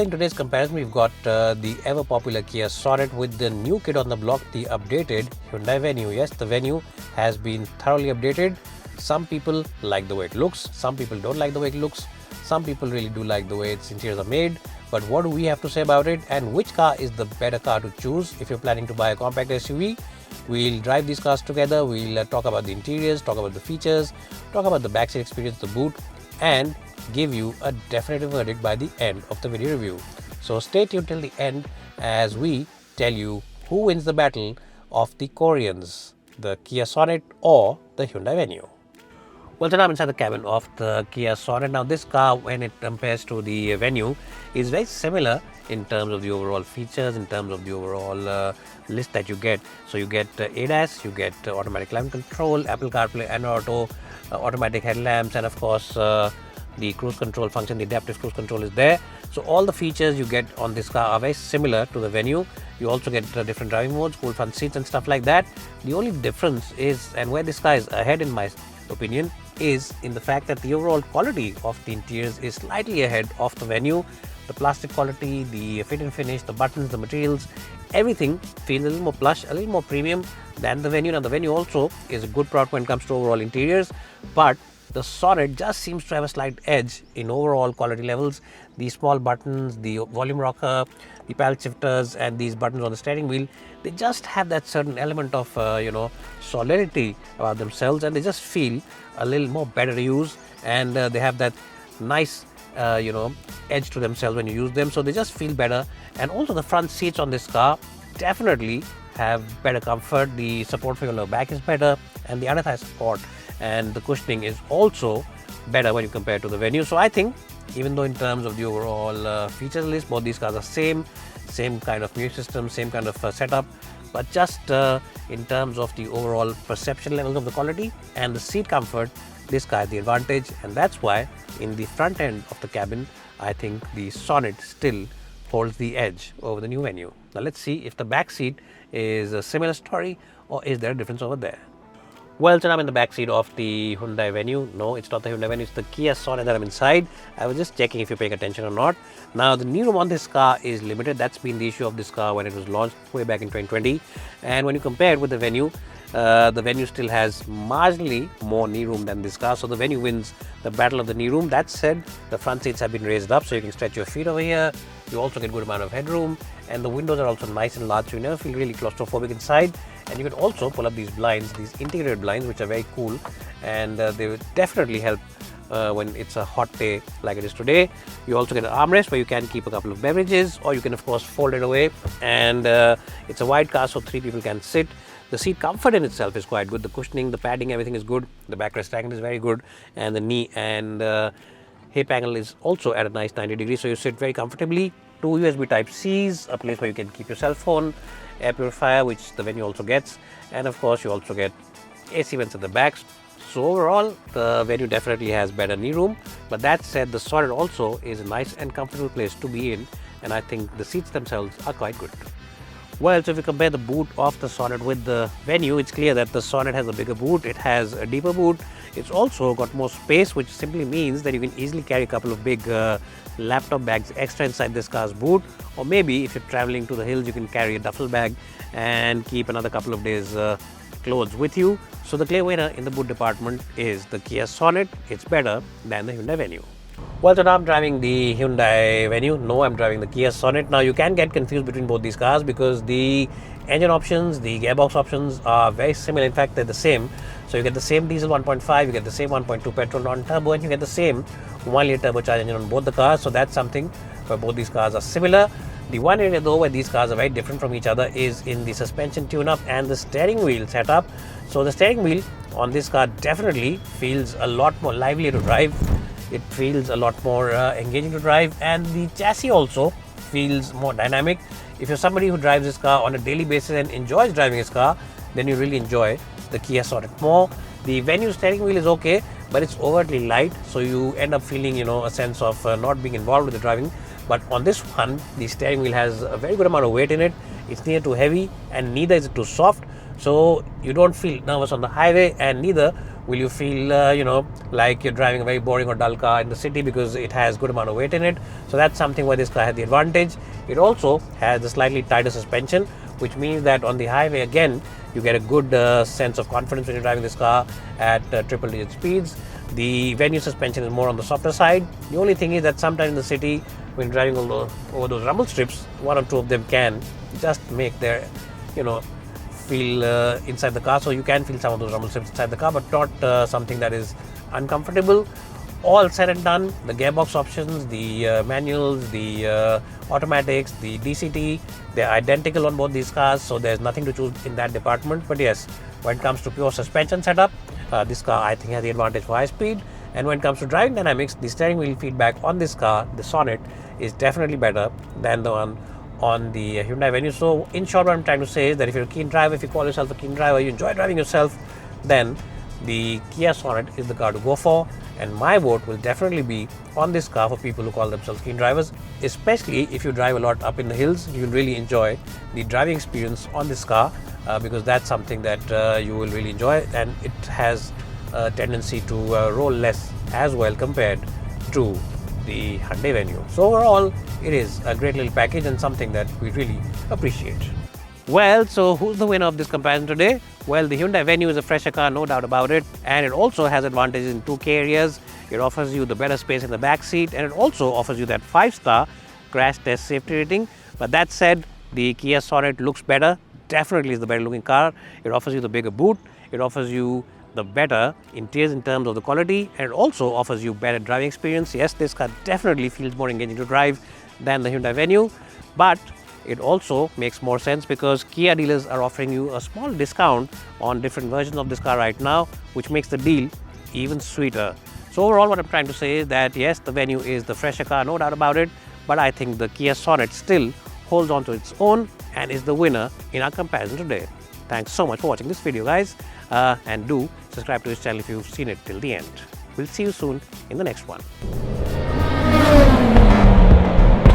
in today's comparison, we've got the ever popular Kia Sonet with the new kid on the block, the updated Hyundai Venue. Yes, the Venue has been thoroughly updated. Some people like the way it looks, some people don't like the way it looks, some people really do like the way its interiors are made. But what do we have to say about it, and which car is the better car to choose if you're planning to buy a compact SUV? We'll drive these cars together. We'll talk about the interiors, talk about the features, talk about the backseat experience, the boot, and give you a definitive verdict by the end of the video review. So stay tuned till the end as we tell you who wins the battle of the Koreans, the Kia Sonet or the Hyundai Venue. Well, so now I'm inside the cabin of the Kia Sonet. Now this car, when it compares to the Venue, is very similar in terms of the overall features, in terms of the overall list that you get. So you get ADAS, you get automatic climate control, Apple CarPlay and Auto, automatic headlamps, and of course the cruise control function, the adaptive cruise control is there. So all the features you get on this car are very similar to the Venue. You also get different driving modes, cool front seats and stuff like that. The only difference is, and where this car is ahead in my opinion, is in the fact that the overall quality of the interiors is slightly ahead of the Venue. The plastic quality, the fit and finish, the buttons, the materials, everything feels a little more plush, a little more premium than the Venue. Now the Venue also is a good product when it comes to overall interiors, but the Sonet just seems to have a slight edge in overall quality levels. The small buttons, the volume rocker, the paddle shifters, and these buttons on the steering wheel, they just have that certain element of solidity about themselves, and they just feel a little more better to use, and they have that nice edge to themselves when you use them, so they just feel better. And also the front seats on this car definitely have better comfort. The support for your lower back is better, and the under thigh support and the cushioning is also better when you compare to the Venue. So I think, even though in terms of the overall features list, both these cars are same kind of music system, same kind of setup, but just in terms of the overall perception levels of the quality and the seat comfort, this car has the advantage, and that's why in the front end of the cabin, I think the Sonet still holds the edge over the new Venue. Now let's see if the back seat is a similar story, or is there a difference over there. Well, so I'm in the back seat of the Hyundai Venue. No, it's not the Hyundai Venue, it's the Kia Sonet that I'm inside. I was just checking if you're paying attention or not. Now, the knee room on this car is limited. That's been the issue of this car when it was launched way back in 2020. And when you compare it with the Venue still has marginally more knee room than this car. So the Venue wins the battle of the knee room. That said, the front seats have been raised up so you can stretch your feet over here. You also get a good amount of headroom, and the windows are also nice and large, so you never feel really claustrophobic inside. And you can also pull up these blinds, these integrated blinds, which are very cool, and they will definitely help when it's a hot day like it is today. You also get an armrest where you can keep a couple of beverages, or you can of course fold it away, and it's a wide car so 3 people can sit. The seat comfort in itself is quite good. The cushioning, the padding, everything is good. The backrest angle is very good, and the knee and hip angle is also at a nice 90 degrees, so you sit very comfortably. 2 USB Type-Cs, a place where you can keep your cell phone, air purifier, which the Venue also gets, and of course you also get AC vents at the back. So overall, the Venue definitely has better knee room, but that said, the Sonet also is a nice and comfortable place to be in, and I think the seats themselves are quite good. Well, so if you compare the boot of the Sonet with the Venue, it's clear that the Sonet has a bigger boot, it has a deeper boot, it's also got more space, which simply means that you can easily carry a couple of big laptop bags extra inside this car's boot, or maybe if you're traveling to the hills, you can carry a duffel bag and keep another couple of days clothes with you. So the clear winner in the boot department is the Kia Sonet. It's better than the Hyundai Venue. Well, so now I'm driving the Hyundai Venue. No, I'm driving the Kia Sonet. Now you can get confused between both these cars because the engine options, the gearbox options are very similar. In fact, they're the same. So you get the same diesel 1.5, you get the same 1.2 petrol non-turbo, and you get the same 1-liter turbocharged engine on both the cars. So that's something where both these cars are similar. The one area though where these cars are very different from each other is in the suspension tune-up and the steering wheel setup. So the steering wheel on this car definitely feels a lot more lively to drive. It feels a lot more engaging to drive, and the chassis also feels more dynamic. If you're somebody who drives this car on a daily basis and enjoys driving this car, then you really enjoy the Kia Sonet more. The Venue steering wheel is okay, but it's overtly light, so you end up feeling a sense of not being involved with the driving. But on this one, the steering wheel has a very good amount of weight in it. It's neither too heavy and neither is it too soft, so you don't feel nervous on the highway, and neither will you feel like you're driving a very boring or dull car in the city because it has good amount of weight in it. So that's something where this car has the advantage. It also has a slightly tighter suspension, which means that on the highway again you get a good sense of confidence when you're driving this car at triple digit speeds. The Venue suspension is more on the softer side. The only thing is that sometimes in the city, when driving over those rumble strips, one or two of them can just make their feel inside the car. So you can feel some of those rumble strips inside the car, but not something that is uncomfortable. All said and done, the gearbox options, the manuals, the automatics, the DCT, they're identical on both these cars, so there's nothing to choose in that department. But yes, when it comes to pure suspension setup, this car I think has the advantage for high speed. And when it comes to driving dynamics, the steering wheel feedback on this car, the Sonnet, is definitely better than the one on the Hyundai Venue. So in short, what I'm trying to say is that if you're a keen driver, if you call yourself a keen driver, you enjoy driving yourself, then the Kia Sonet is the car to go for. And my vote will definitely be on this car for people who call themselves keen drivers, especially if you drive a lot up in the hills. You'll really enjoy the driving experience on this car because that's something that you will really enjoy, and it has a tendency to roll less as well compared to the Hyundai Venue. So overall, it is a great little package and something that we really appreciate. Well, so who's the winner of this comparison today? Well, the Hyundai Venue is a fresher car, no doubt about it, and it also has advantages in two key areas. It offers you the better space in the back seat, and it also offers you that 5-star crash test safety rating. But that said, the Kia Sonet looks better, definitely is the better looking car. It offers you the bigger boot, it offers you the better interiors in terms of the quality, and it also offers you better driving experience. Yes, this car definitely feels more engaging to drive than the Hyundai Venue, but it also makes more sense because Kia dealers are offering you a small discount on different versions of this car right now, which makes the deal even sweeter. So overall, what I'm trying to say is that yes, the Venue is the fresher car, no doubt about it, but I think the Kia Sonet still holds on to its own and is the winner in our comparison today. Thanks so much for watching this video, guys, and do subscribe to this channel if you've seen it till the end. We'll see you soon in the next one.